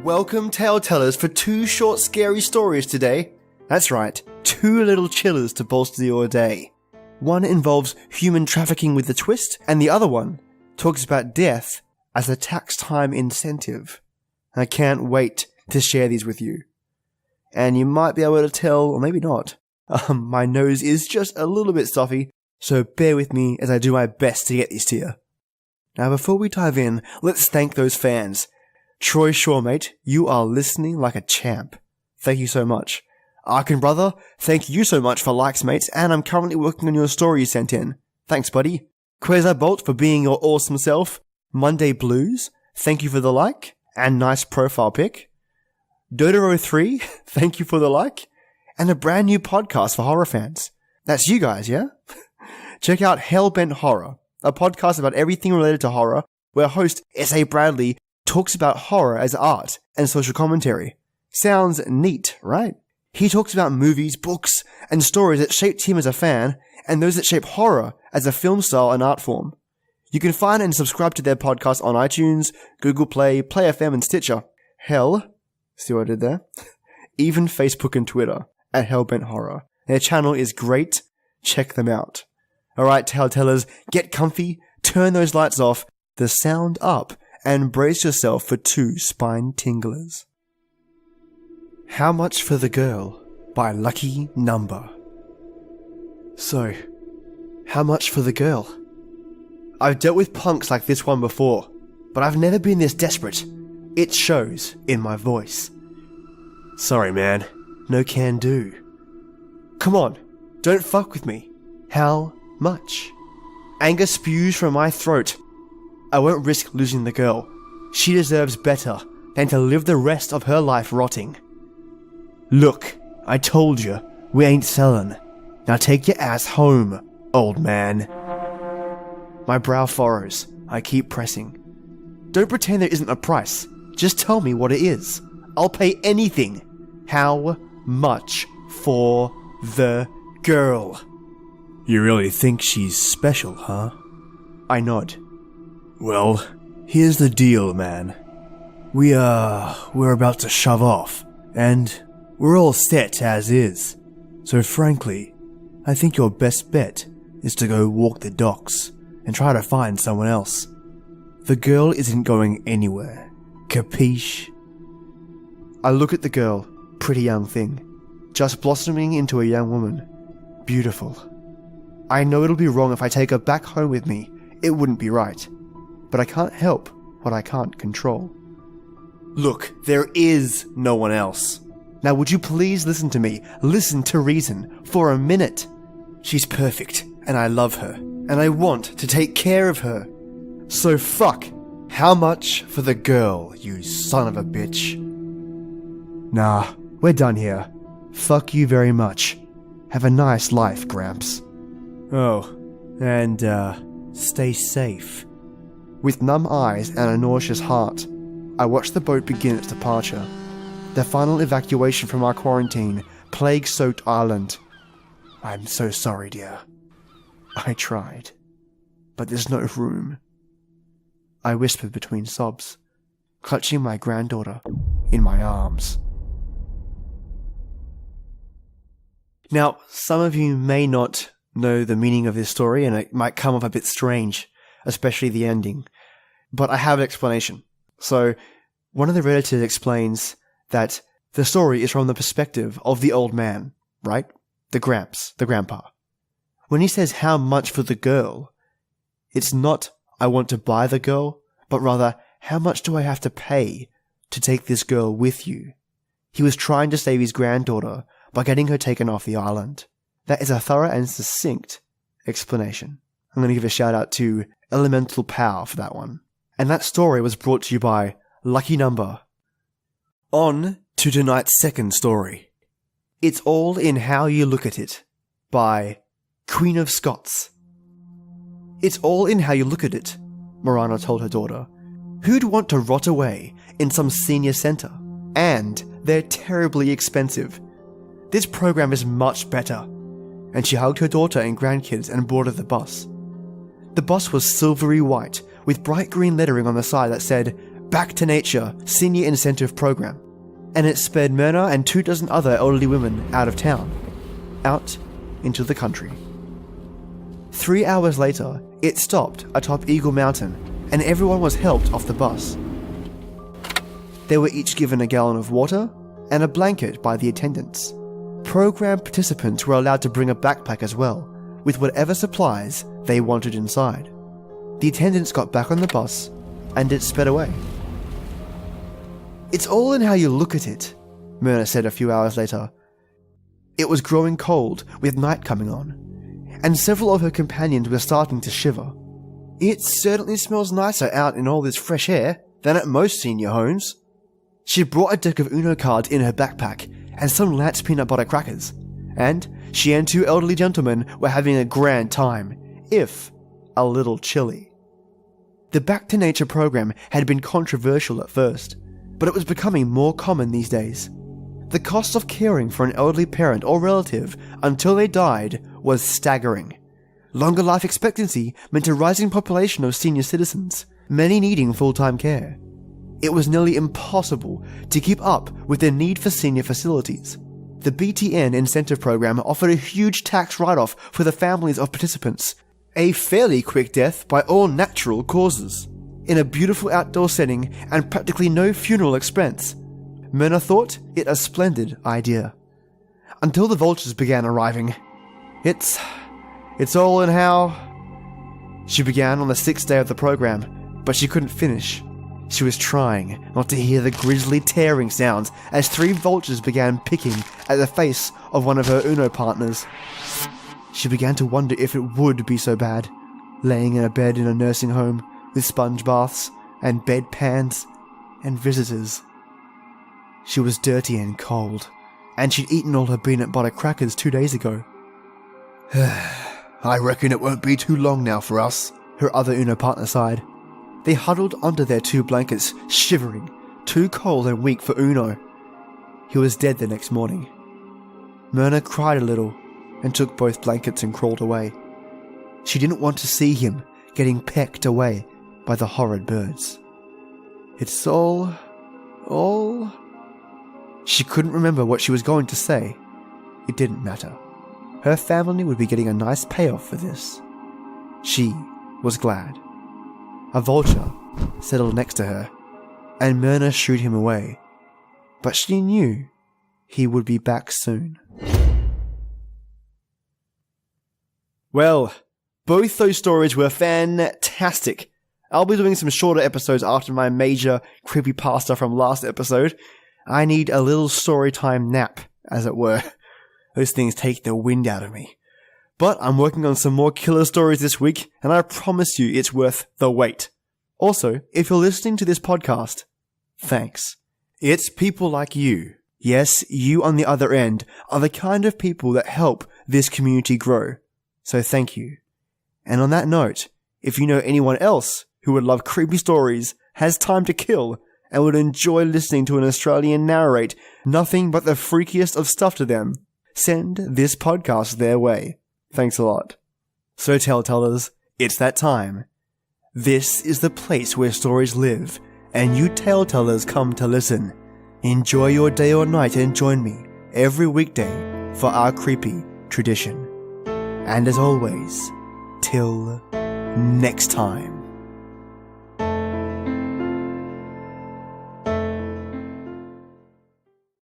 Welcome, tale tellers, for 2 short scary stories today. That's right, 2 little chillers to bolster your day. One involves human trafficking with a twist, and the other one talks about death as a tax time incentive. I can't wait to share these with you. And you might be able to tell, or maybe not, my nose is just a little bit stuffy, so bear with me as I do my best to get these to you. Now before we dive in, let's thank those fans. Troy Shawmate, you are listening like a champ. Thank you so much. Arkin Brother, thank you so much for likes, mates, and I'm currently working on your story you sent in. Thanks, buddy. Quasarbolt for being your awesome self. Monday Blues, thank you for the like, and nice profile pic. Dodoro3, thank you for the like, and a brand new podcast for horror fans. That's you guys, yeah? Check out Hellbent Horror, a podcast about everything related to horror, where host S.A. Bradley talks about horror as art and social commentary. Sounds neat, right? He talks about movies, books, and stories that shaped him as a fan, and those that shape horror as a film style and art form. You can find and subscribe to their podcast on iTunes, Google Play, Play FM, and Stitcher. Hell, see what I did there? Even Facebook and Twitter at Hellbent Horror. Their channel is great. Check them out. Alright, tale tellers, get comfy, turn those lights off, the sound up, and brace yourself for 2 spine tinglers. How Much for the Girl by Lucky Number. So, how much for the girl? I've dealt with punks like this one before, but I've never been this desperate. It shows in my voice. Sorry, man. No can do. Come on, don't fuck with me. How much? Anger spews from my throat. I won't risk losing the girl. She deserves better than to live the rest of her life rotting. Look, I told you, we ain't selling. Now take your ass home, old man. My brow furrows. I keep pressing. Don't pretend there isn't a price. Just tell me what it is. I'll pay anything. How much for the girl? You really think she's special, huh? I nod. Well, here's the deal, man. We're about to shove off, and we're all set as is. So frankly, I think your best bet is to go walk the docks and try to find someone else. The girl isn't going anywhere. Capiche? I look at the girl, pretty young thing, just blossoming into a young woman. Beautiful. I know it'll be wrong if I take her back home with me. It wouldn't be right. But I can't help what I can't control. Look, there is no one else. Now would you please listen to me, listen to reason, for a minute? She's perfect, and I love her, and I want to take care of her. So fuck, how much for the girl, you son of a bitch? Nah, we're done here. Fuck you very much. Have a nice life, Gramps. Oh, and stay safe. With numb eyes and a nauseous heart, I watched the boat begin its departure. The final evacuation from our quarantine, plague-soaked island. I'm so sorry, dear. I tried, but there's no room. I whispered between sobs, clutching my granddaughter in my arms. Now, some of you may not know the meaning of this story, and it might come off a bit strange, especially the ending. But I have an explanation. So, one of the Redditors explains that the story is from the perspective of the old man, right? The Gramps, the grandpa. When he says how much for the girl, it's not I want to buy the girl, but rather how much do I have to pay to take this girl with you? He was trying to save his granddaughter by getting her taken off the island. That is a thorough and succinct explanation. I'm going to give a shout out to Elemental Power for that one. And that story was brought to you by Lucky Number. On to tonight's second story. It's All in How You Look at It by Queenofscots. It's all in how you look at it, Morana told her daughter. Who'd want to rot away in some senior center? And they're terribly expensive. This program is much better. And she hugged her daughter and grandkids and boarded the bus. The bus was silvery white with bright green lettering on the side that said, Back to Nature Senior Incentive Program, and it sped Myrna and 24 other elderly women out of town, out into the country. 3 hours later, it stopped atop Eagle Mountain, and everyone was helped off the bus. They were each given a gallon of water and a blanket by the attendants. Program participants were allowed to bring a backpack as well, with whatever supplies they wanted inside. The attendants got back on the bus, and it sped away. "It's all in how you look at it," Myrna said a few hours later. It was growing cold, with night coming on, and several of her companions were starting to shiver. "It certainly smells nicer out in all this fresh air than at most senior homes." She brought a deck of Uno cards in her backpack and some Lance peanut butter crackers, and she and 2 elderly gentlemen were having a grand time, if a little chilly. The Back to Nature program had been controversial at first, but it was becoming more common these days. The cost of caring for an elderly parent or relative until they died was staggering. Longer life expectancy meant a rising population of senior citizens, many needing full-time care. It was nearly impossible to keep up with the need for senior facilities. The BTN incentive program offered a huge tax write-off for the families of participants, a fairly quick death by all natural causes, in a beautiful outdoor setting and practically no funeral expense. Myrna thought it a splendid idea. Until the vultures began arriving. It's all in how... She began on the 6th day of the program, but she couldn't finish. She was trying not to hear the grisly tearing sounds as 3 vultures began picking at the face of one of her Uno partners. She began to wonder if it would be so bad, laying in a bed in a nursing home with sponge baths and bedpans and visitors. She was dirty and cold, and she'd eaten all her peanut butter crackers 2 days ago. "I reckon it won't be too long now for us," her other Uno partner sighed. They huddled onto their 2 blankets, shivering, too cold and weak for Uno. He was dead the next morning. Myrna cried a little and took both blankets and crawled away. She didn't want to see him getting pecked away by the horrid birds. It's all... She couldn't remember what she was going to say. It didn't matter. Her family would be getting a nice payoff for this. She was glad. A vulture settled next to her, and Myrna shooed him away. But she knew he would be back soon. Well, both those stories were fantastic. I'll be doing some shorter episodes after my major creepypasta from last episode. I need a little storytime nap, as it were. Those things take the wind out of me. But I'm working on some more killer stories this week, and I promise you it's worth the wait. Also, if you're listening to this podcast, thanks. It's people like you. Yes, you on the other end are the kind of people that help this community grow. So thank you. And on that note, if you know anyone else who would love creepy stories, has time to kill, and would enjoy listening to an Australian narrate nothing but the freakiest of stuff to them, send this podcast their way. Thanks a lot. So telltellers, it's that time. This is the place where stories live, and you telltellers come to listen. Enjoy your day or night and join me every weekday for our creepy tradition. And as always, till next time.